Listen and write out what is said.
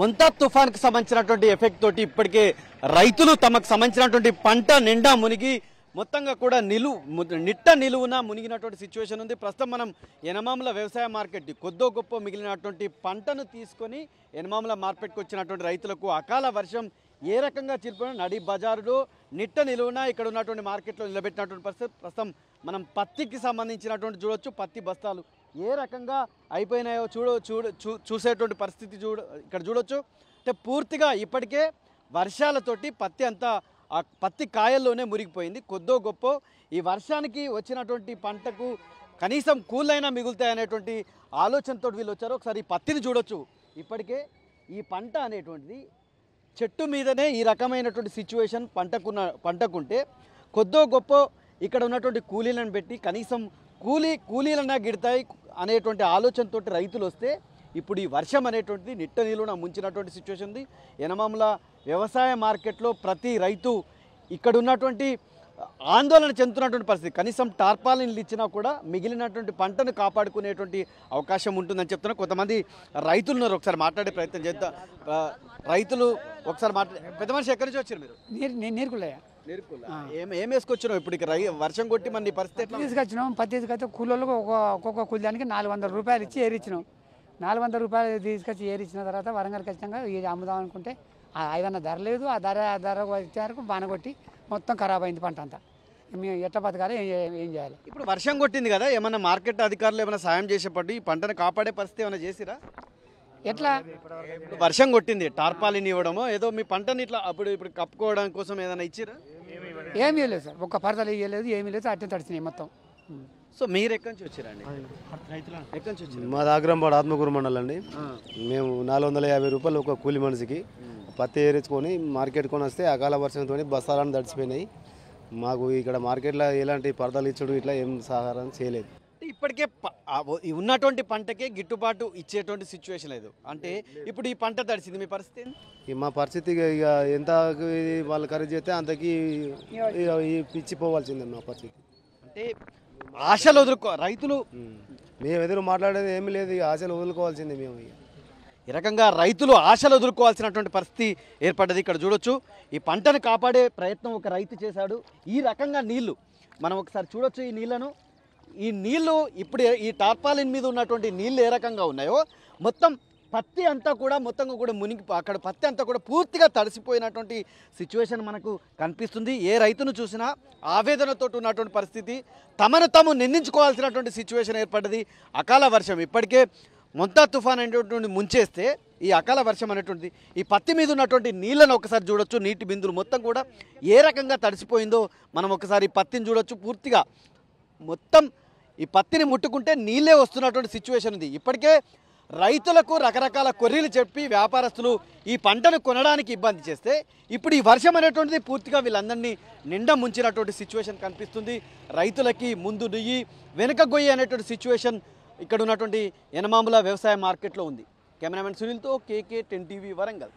మొంతా తుఫాన్కి సంబంధించినటువంటి ఎఫెక్ట్ తోటి ఇప్పటికే రైతులు తమకు సంబంధించినటువంటి పంట నిండా మునిగి మొత్తంగా కూడా నిట్ట నిలువున మునిగినటువంటి సిచ్యువేషన్ ఉంది. ప్రస్తుతం మనం యనమాముల వ్యవసాయ మార్కెట్ కొద్దో గొప్ప మిగిలినటువంటి పంటను తీసుకొని యనమాముల మార్కెట్కి వచ్చినటువంటి రైతులకు అకాల వర్షం ఏ రకంగా చిరిపోయిన నడి బజారులో నిట్ట నిలువున ఇక్కడ ఉన్నటువంటి మార్కెట్లో నిలబెట్టినటువంటి పరిస్థితి. ప్రస్తుతం మనం పత్తికి సంబంధించినటువంటి చూడొచ్చు, పత్తి బస్తాలు ఏ రకంగా అయిపోయినాయో చూసేటువంటి పరిస్థితి ఇక్కడ చూడొచ్చు. అంటే పూర్తిగా ఇప్పటికే వర్షాలతోటి పత్తి అంతా ఆ పత్తి కాయల్లోనే మురిగిపోయింది. కొద్దో గొప్ప ఈ వర్షానికి వచ్చినటువంటి పంటకు కనీసం కూలైనా మిగులుతాయనేటువంటి ఆలోచనతో వీళ్ళు వచ్చారు. ఒకసారి ఈ పత్తిని చూడొచ్చు. ఇప్పటికే ఈ పంట అనేటువంటిది చెట్టు మీదనే ఈ రకమైనటువంటి సిచ్యువేషన్ పంటకుంటే కొద్దో గొప్ప ఇక్కడ ఉన్నటువంటి కూలీలను పెట్టి కనీసం కూలీలన్నా గిడతాయి అనేటువంటి ఆలోచనతో రైతులు వస్తే ఇప్పుడు ఈ వర్షం అనేటువంటిది నిట్ట నీళ్ళున ముంచినటువంటి సిచ్యువేషన్ ఉంది. యనమాముల వ్యవసాయ మార్కెట్లో ప్రతి రైతు ఇక్కడ ఉన్నటువంటి ఆందోళన చెందుతున్నటువంటి పరిస్థితి. కనీసం టార్పాలిన్లు ఇచ్చినా కూడా మిగిలినటువంటి పంటను కాపాడుకునేటువంటి అవకాశం ఉంటుందని చెప్తున్నారు. కొంతమంది రైతులు ఉన్నారు, ఒకసారి మాట్లాడే ప్రయత్నం చేద్దాం. రైతులు ఒకసారి పెద్ద మనిషి ఎక్కడి నుంచి వచ్చారు మీరు? నీరుకులయ్యా. ఏం వేసుకొచ్చినావు ఇప్పుడు? వర్షం కొట్టి మన పరిస్థితి తీసుకొచ్చినాం. పత్తి తీసుకొస్తే కూలీలకు ఒక్కొక్క కూలిదానికి 400 రూపాయలు ఇచ్చి ఏరిచ్చినాం. 400 రూపాయలు తీసుకొచ్చి ఏరిచ్చిన తర్వాత వరంగల్ ఖచ్చితంగా ఇది అమ్ముదాం అనుకుంటే ఏదన్నా ధర లేదు. ఆ ధర వచ్చేవరకు బానగొట్టి మొత్తం ఖరాబ్ అయింది పంట అంతా. మేము ఎట్ట బతకాలి, ఏం చేయాలి? ఇప్పుడు వర్షం కొట్టింది కదా, ఏమన్నా మార్కెట్ అధికారులు ఏమైనా సాయం చేసేపట్టు ఈ పంటను కాపాడే పరిస్థితి ఏమైనా చేసిరా? ఎట్లా వర్షం కొట్టింది, టార్పాలిన్ ఇవ్వడమో ఏదో మీ పంటని ఇట్లా ఇప్పుడు కప్పుకోవడం కోసం ఏదైనా ఇచ్చిరా? ఏమీ లేదు సార్, ఒక్క పరదలు ఇవ్వలేదు, ఏమీ లేదు. అట్టే తడిచినాయి మొత్తం. సో మీరు ఎక్కడి నుంచి వచ్చారండి? ఎక్కడి నుంచి వచ్చారు? మా దాగ్రంపాడు ఆత్మకూరు మండలం అండి. మేము 450 రూపాయలు ఒక కూలి మనిషికి పత్తి ఏరించుకొని మార్కెట్ కొని వస్తే అకాల వర్షంతో బస్తాలను తడిచిపోయినాయి. మాకు ఇక్కడ మార్కెట్లో ఎలాంటి పరదలు ఇచ్చుడు ఇట్లా ఏం సహారం చేయలేదు. ఇప్పటికే ఉన్నటువంటి పంటకే గిట్టుబాటు ఇచ్చేటువంటి సిచ్యువేషన్ లేదు. అంటే ఇప్పుడు ఈ పంట తడిసింది, మీ పరిస్థితి? మా పరిస్థితి ఇక ఎంత వాళ్ళు ఖరీదు చేస్తే అంతకి పిచ్చిపోవాల్సిందే మా పరిస్థితి. అంటే ఆశలు రైతులు మేము ఎదురు మాట్లాడేది ఏమీ లేదు, ఇక ఆశలు వదులుకోవాల్సిందే మేము. ఈ రకంగా రైతులు ఆశలు వదులుకోవాల్సినటువంటి పరిస్థితి ఏర్పడ్డది. ఇక్కడ చూడొచ్చు, ఈ పంటను కాపాడే ప్రయత్నం ఒక రైతు చేశాడు. ఈ రకంగా నీళ్లు మనం ఒకసారి చూడొచ్చు. ఈ నీళ్లు ఇప్పుడు ఈ టార్పాలిన్ మీద ఉన్నటువంటి నీళ్లు ఏ రకంగా ఉన్నాయో మొత్తం పత్తి అంతా కూడా మునిగి అక్కడ పత్తి అంతా కూడా పూర్తిగా తడిసిపోయినటువంటి సిచ్యువేషన్ మనకు కనిపిస్తుంది. ఏ రైతును చూసినా ఆవేదనతో ఉన్నటువంటి పరిస్థితి, తమను తాము నిందించుకోవాల్సినటువంటి సిచ్యువేషన్ ఏర్పడ్డది. అకాల వర్షం ఇప్పటికే మొంతా తుఫాన్ అనేటువంటి ముంచేస్తే ఈ అకాల వర్షం అనేటువంటిది ఈ పత్తి మీద ఉన్నటువంటి నీళ్ళను ఒకసారి చూడొచ్చు. నీటి బిందులు మొత్తం కూడా ఏ రకంగా తడిసిపోయిందో మనం ఒకసారి ఈ పత్తిని చూడొచ్చు. పూర్తిగా మొత్తం ఈ పత్తిని ముట్టుకుంటే నీళ్ళే వస్తున్నటువంటి సిచ్యువేషన్ ఉంది. ఇప్పటికే రైతులకు రకరకాల కొర్రీలు చెప్పి వ్యాపారస్తులు ఈ పంటను కొనడానికి ఇబ్బంది చేస్తే ఇప్పుడు ఈ వర్షం అనేటువంటిది పూర్తిగా వీళ్ళందరినీ నిండా ముంచినటువంటి సిచ్యువేషన్ కనిపిస్తుంది. రైతులకి ముందు నుయ్యి వెనుక గొయ్యి అనేటువంటి సిచ్యువేషన్ ఇక్కడ ఉన్నటువంటి యనమాముల వ్యవసాయ మార్కెట్లో ఉంది. కెమెరామెన్ సునీల్తో KK 10 TV వరంగల్.